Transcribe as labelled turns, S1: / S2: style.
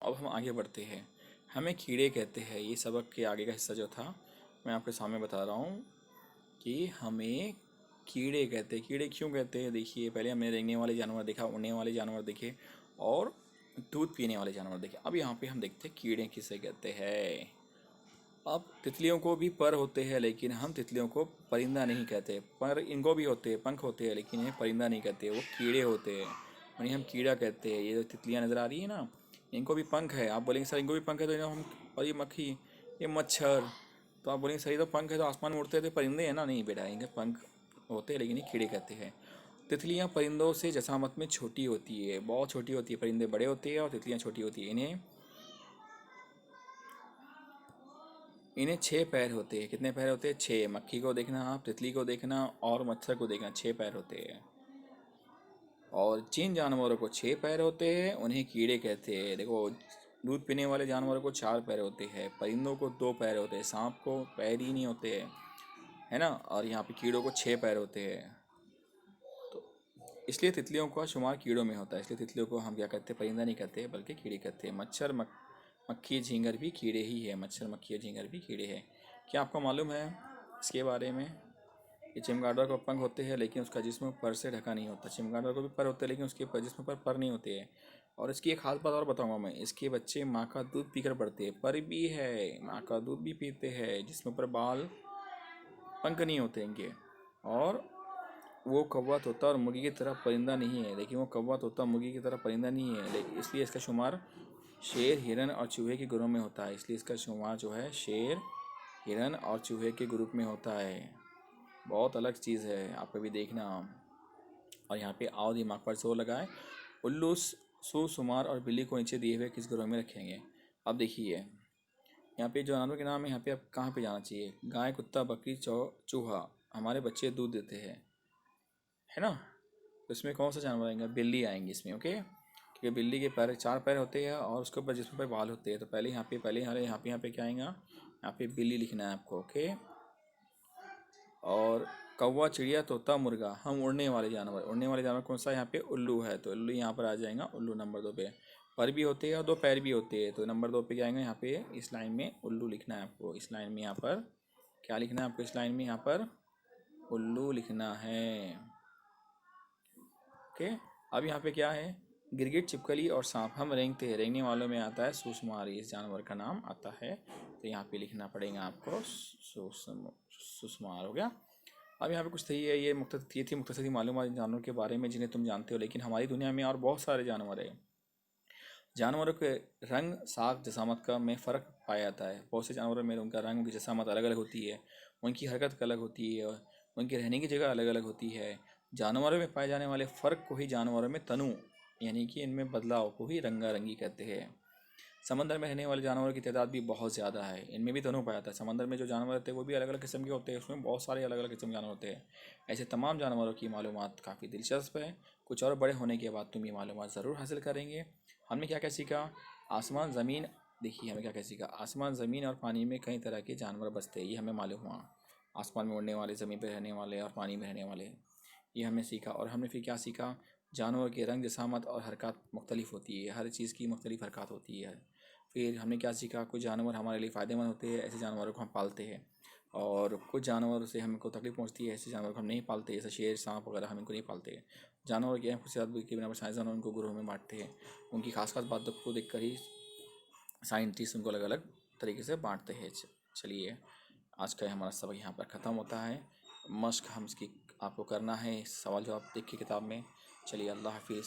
S1: अब हम आगे बढ़ते हैं। हमें कीड़े कहते हैं। ये सबक के आगे का हिस्सा जो था मैं आपके सामने बता रहा हूँ कि हमें कीड़े कहते हैं। कीड़े क्यों कहते हैं? देखिए, पहले हमने रेंगने वाले जानवर देखा, उड़ने वाले जानवर देखे और दूध पीने वाले जानवर देखे। अब यहाँ पे हम देखते हैं कीड़े किसे कहते हैं। अब तितलियों को भी पर होते हैं, लेकिन हम तितलियों को परिंदा नहीं कहते। पर इनको भी होते हैं, पंख होते हैं, लेकिन इन्हें परिंदा नहीं कहते, वो कीड़े होते हैं। उन्हें हम कीड़ा कहते हैं। ये जो तितलियाँ नज़र आ रही है ना, इनको भी पंख है। आप बोलेंगे सर इनको भी पंख है, तो इन्हें हम, और ये मक्खी, ये मच्छर, तो आप बोलेंगे सर ये तो पंख है, तो आसमान में उड़ते थे, परिंदे हैं ना? नहीं बेटा, इनके पंख होते हैं, लेकिन ये कीड़े कहते हैं। तितलियाँ परिंदों से जसामत में छोटी होती है, बहुत छोटी होती है। परिंदे बड़े होते हैं और तितलियाँ छोटी होती है। इन्हें 6 पैर होते हैं। कितने पैर होते हैं? 6। मक्खी को देखना आप, तितली को देखना और मच्छर को देखना, 6 पैर होते हैं। और जिन जानवरों को 6 पैर होते हैं उन्हें कीड़े कहते हैं। देखो, दूध पीने वाले जानवरों को 4 पैर होते हैं, परिंदों को 2 पैर होते हैं, सांप को पैर ही नहीं होते हैं, है ना? और यहाँ पे कीड़ों को 6 पैर होते हैं। इसलिए तितलियों का शुमार कीड़ों में होता है। इसलिए तितलियों को हम क्या कहते हैं? परिंदा नहीं कहते, बल्कि कीड़े कहते हैं। मक्खी झींगर भी कीड़े ही है। मच्छर, मक्खी, झींगर भी कीड़े हैं। क्या आपको मालूम है इसके बारे में? ये चमगादड़ को पंख होते हैं, लेकिन उसका जिस्म पर से ढका नहीं होता। चमगादड़ को भी पर होते हैं, लेकिन उसके जिस्म पर नहीं होते हैं। और इसकी एक खास बात और बताऊंगा मैं, इसके बच्चे माँ का दूध पीकर बढ़ते हैं। पर भी है, माँ का दूध भी पीते हैं। जिस्म पर बाल, पंख नहीं होते इनके। और वो कौवा तोता और मुर्गी की तरह परिंदा नहीं है। लेकिन वो कौवा तोता मुर्गी की तरह परिंदा नहीं है, लेकिन इसलिए इसका शुमार शेर, हिरन और चूहे के ग्रुप में होता है। इसलिए इसका शुमार जो है शेर, हिरन और चूहे के ग्रुप में होता है। बहुत अलग चीज़ है, आप कभी देखना। और यहाँ पे आओ दिमाग पर जोर लगाए। उल्लू, सुसुमार और बिल्ली को नीचे दिए हुए किस ग्रुप में रखेंगे? अब देखिए, यहाँ पे जो जानवर के नाम है, यहाँ पे आप कहाँ पे जाना चाहिए? गाय, कुत्ता, बकरी, चूहा हमारे बच्चे दूध देते हैं, है ना? तो इसमें कौन सा जानवर आएगा? बिल्ली आएंगी इसमें, ओके? क्योंकि बिल्ली के पैर, 4 पैर होते हैं और उसके ऊपर, जिसमें पर बाल होते हैं। तो पहले यहाँ पे क्या आएगा? यहाँ पे बिल्ली लिखना है आपको, ओके? और कौवा, चिड़िया, तोता, मुर्गा, हम उड़ने वाले जानवर। उड़ने वाले जानवर कौन सा? यहाँ पे उल्लू है, तो उल्लू यहाँ पर आ जाएगा। उल्लू नंबर 2 पे। पर भी होते हैं और 2 पैर भी होते हैं, तो नंबर 2 पे क्या आएगा? यहाँ पे इस लाइन में उल्लू लिखना है आपको। इस लाइन में यहाँ पर क्या लिखना है आपको? इस लाइन में यहाँ पर उल्लू लिखना है, ओके? अब यहाँ पे क्या है? गिरगिट, छिपकली और सांप हम रेंगते हैं। रेंगने वालों में आता है सुसुमारी, इस जानवर का नाम आता है। तो यहाँ पे लिखना पड़ेगा आपको सुसुमार, हो गया। अब यहाँ पे कुछ थी है, ये थी मुख्तसरी मालूमात जानवरों के बारे में जिन्हें तुम जानते हो। लेकिन हमारी दुनिया में और बहुत सारे जानवर हैं। जानवरों के रंग, साख, जसामत का में फ़र्क पाया जाता है। बहुत से जानवरों में उनका रंग, उनकी जसामत अलग अलग होती है, उनकी हरकत अलग होती है, और उनकी रहने की जगह अलग अलग होती है। जानवरों में पाए जाने वाले फ़र्क को ही जानवरों में तनु, यानी कि इनमें बदलाव को ही रंगारंगी कहते हैं। समंदर में रहने वाले जानवरों की तादाद भी बहुत ज़्यादा है। इनमें भी तनु पाया जाता है। समंदर में जो जानवर होते हैं वो भी अलग अलग किस्म के होते हैं। उसमें बहुत सारे अलग अलग किस्म के जानवर होते हैं। ऐसे तमाम जानवरों की मालूमात काफ़ी दिलचस्प है। कुछ और बड़े होने के बाद तुम ये मालूमात ज़रूर हासिल करेंगे। हमने क्या क्या सीखा? आसमान, ज़मीन, देखिए हमें क्या क्या सीखा। आसमान, ज़मीन और पानी में कई तरह के जानवर बसते हैं, ये हमें मालूम हुआ। आसमान में उड़ने वाले, ज़मीन पर रहने वाले और पानी में रहने वाले, ये हमने सीखा। और हमने फिर क्या सीखा? जानवर के रंग, जसामत और हरकत मुख्तलिफ होती है। हर चीज़ की मुख्तलिफ हरकत होती है। फिर हमने क्या सीखा? कुछ जानवर हमारे लिए फ़ायदेमंद होते हैं, ऐसे जानवरों को हम पालते हैं। और कुछ जानवर से हमको तकलीफ पहुंचती है, ऐसे जानवर को हम नहीं पालते, जैसे शेर, सांप वगैरह हम इनको नहीं पालते। जानवर की अहम खुशियात के बिना पर साइंसदान उनको ग्रोह में बांटते हैं। उनकी खास खास बातों को देखकर ही साइंटिस्ट उनको अलग अलग तरीके से बांटते हैं। चलिए, आज का हमारा सबक यहाँ पर ख़त्म होता है। मश्क हम इसकी आपको करना है, सवाल जवाब देख के किताब में। चलिए, अल्लाह हाफिज़।